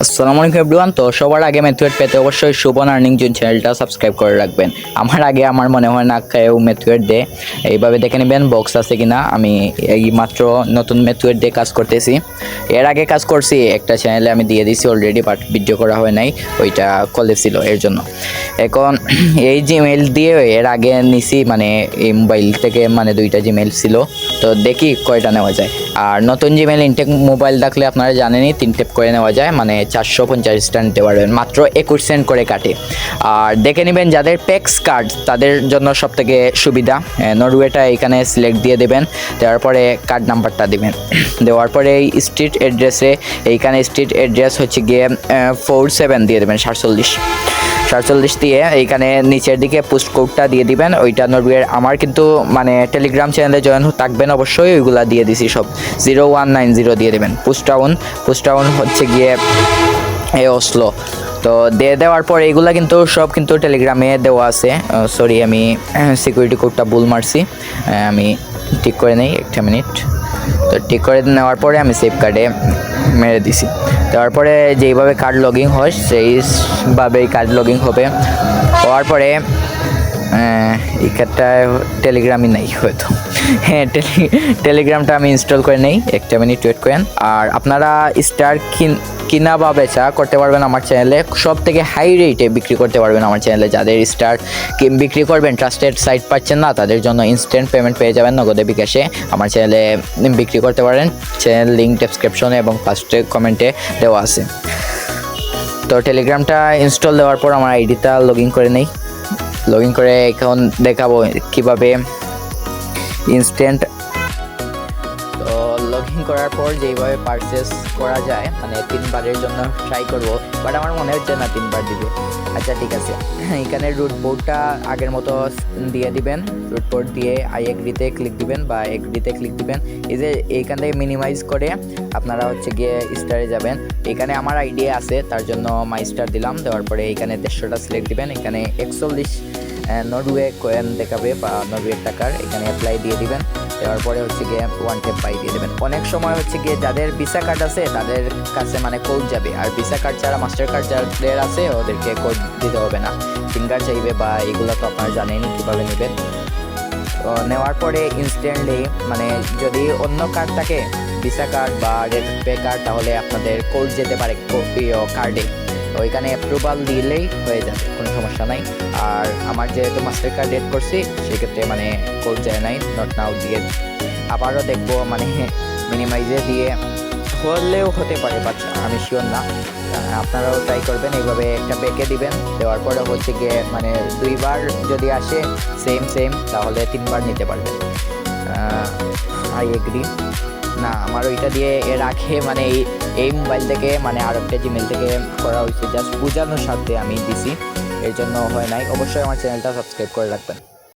আসসালামু আলাইকুম এভরিওয়ান। তো সবার আগে মেথড পেতে অবশ্যই শুভন আর্নিং জুন চ্যানেলটা সাবস্ক্রাইব করে রাখবেন। আমার মনে হয় না কেউ মেথড দে এইভাবে দেখে নেবেন বক্স আছে কিনা। আমি এই মাত্র নতুন মেথড দিয়ে কাজ করতেছি। এর আগে কাজ করছি একটা চ্যানেলে, আমি দিয়ে দিয়েছি অলরেডি, বাট ভিডিও করা হয় নাই, ওইটা কলে ছিল এর জন্য। এখন এই জিমেইল দিয়ে এর আগে নিছি, মানে এই মোবাইল থেকে মানে দুইটা জিমেইল ছিল, তো দেখি কয়টা নেওয়া যায়। আর নতুন জিমেইল ইনটেক মোবাইল থাকলে আপনারা জানেনই 3 টেপ করে নেওয়া যায়, মানে 450টা নিতে পারবেন, মাত্র 21 সেন্ট করে কাটে। আর দেখে নেবেন যাদের প্যাক্স কার্ড তাদের জন্য সব থেকে সুবিধা, নরওয়েটা এখানে সিলেক্ট দিয়ে দেবেন, দেওয়ার পরে কার্ড নাম্বারটা দেবেন, দেওয়ার পরে এই স্ট্রিট অ্যাড্রেসে এইখানে স্ট্রিট অ্যাড্রেস হচ্ছে গিয়ে 47 দিয়ে দেবেন, 47 দিয়ে এইখানে নিচের দিকে পোস্ট কোডটা দিয়ে দিবেন, ওইটা নরওয়ের। আমার কিন্তু মানে টেলিগ্রাম চ্যানেলে জয়েন থাকবেন অবশ্যই, ওইগুলা দিয়ে দিছি সব। 0190 দিয়ে দেবেন। পোস্ট টাউন হচ্ছে গিয়ে অসলো। তো দিয়ে দেওয়ার পর এইগুলা কিন্তু সব কিন্তু টেলিগ্রামে দেওয়া আছে। সরি, আমি সিকিউরিটি কোডটা ভুল মারছি, আমি ঠিক করে নেই, একটা মিনিট। তো ঠিক করে নেওয়ার পরে আমি সেভ কার্ডে মেরে দিছি। দেওয়ার পরে যেইভাবে কার্ড লগিং হয় সেইভাবেই কার্ড লগিং হবে। হওয়ার পরে এই কার্ডটায় টেলিগ্রামই নাই হয়তো, হ্যাঁ টেলিগ্রামটা আমি ইনস্টল করে নেই, একটা মিনিট ওয়েট করেন। আর আপনারা স্টার কিনা বা বেচা করতে পারবেন আমার চ্যানেলে, সব থেকে হাই রেটে বিক্রি করতে পারবেন আমার চ্যানেলে। যাদের স্টার বিক্রি করবেন, ট্রাস্টেড সাইট পাচ্ছেন না, তাদের জন্য ইনস্ট্যান্ট পেমেন্ট পেয়ে যাবেন নগদে বিকাশে। আমার চ্যানেলে বিক্রি করতে পারেন, চ্যানেল লিঙ্ক ডেসক্রিপশনে এবং ফার্স্টে কমেন্টে দেওয়া আছে। তো টেলিগ্রামটা ইনস্টল দেওয়ার পর আমার আইডিটা লগ ইন করে এখন দেখাবো কীভাবে ইনস্ট্যান্ট। তো লগ ইন করার পর যেইভাবে পারচেস করা যায়, মানে 3 বারের জন্য ট্রাই করব, বাট আমার মনে হচ্ছে না 3 বার দিবে। আচ্ছা ঠিক আছে, এখানে রুট বোর্ডটা আগের মতো দিয়ে দিবেন। রুট বোর্ড দিয়ে আই এগ্রিতে ক্লিক দিবেন বা এগ্রিতে ক্লিক দিবেন। এই যে এইখান থেকে মিনিমাইজ করে আপনারা হচ্ছে গিয়ে স্টারে যাবেন। এখানে আমার আইডিয়া আছে, তার জন্য মাই স্টার দিলাম। দেওয়ার পরে এখানে 150টা সিলেক্ট দিবেন। এখানে 41 নরওয়ে কয়েন দেখাবে বা নরওয়ের টাকার, এখানে অ্যাপ্লাই দিয়ে দিবেন। দেওয়ার পরে হচ্ছে গিয়ে 1 টেপ বাই দিয়ে দেবেন। অনেক সময় হচ্ছে গিয়ে যাদের ভিসা কার্ড আছে তাদের কাছে মানে কোড যাবে, আর ভিসা কার্ড ছাড়া মাস্টার কার্ড যাদের আছে ওদেরকে কোড দিতে হবে না, ফিঙ্গার চাইবে বা এগুলো তো আপনারা জানেন কীভাবে নেবেন। তো নেওয়ার পরে ইনস্ট্যান্টলি মানে যদি অন্য কার্ড থাকে, ভিসা কার্ড বা রেড পে কার্ড, তাহলে আপনাদের কোড যেতে পারে কার্ডে। তো ওইখানে অ্যাপ্রুভাল দিলেই হয়ে যাবে, কোনো সমস্যা নাই। আর আমার যেহেতু মাস্টার কার্ড রেড করছি, সেক্ষেত্রে মানে কোড যায় নাই, নট নাও দিয়ে আবারও দেখবো, মানে মিনিমাইজে দিয়ে হলেও হতে পারে, বাট আমি শিওর না। আপনারাও ট্রাই করবেন, এইভাবে একটা বেঁকে দিবেন। দেওয়ার পরে হচ্ছে গিয়ে মানে 2 বার যদি আসে সেম, তাহলে 3 বার নিতে পারবেন। আই এগ্রি না, আমার ওইটা দিয়ে এর আগে মানে এই মোবাইল থেকে মানে আর একটা জিমেল থেকে করা হয়েছে, জাস্ট বোঝানোর সাথে আমি দিছি, এর জন্য হয় নাই। অবশ্যই আমার চ্যানেলটা সাবস্ক্রাইব করে রাখবেন।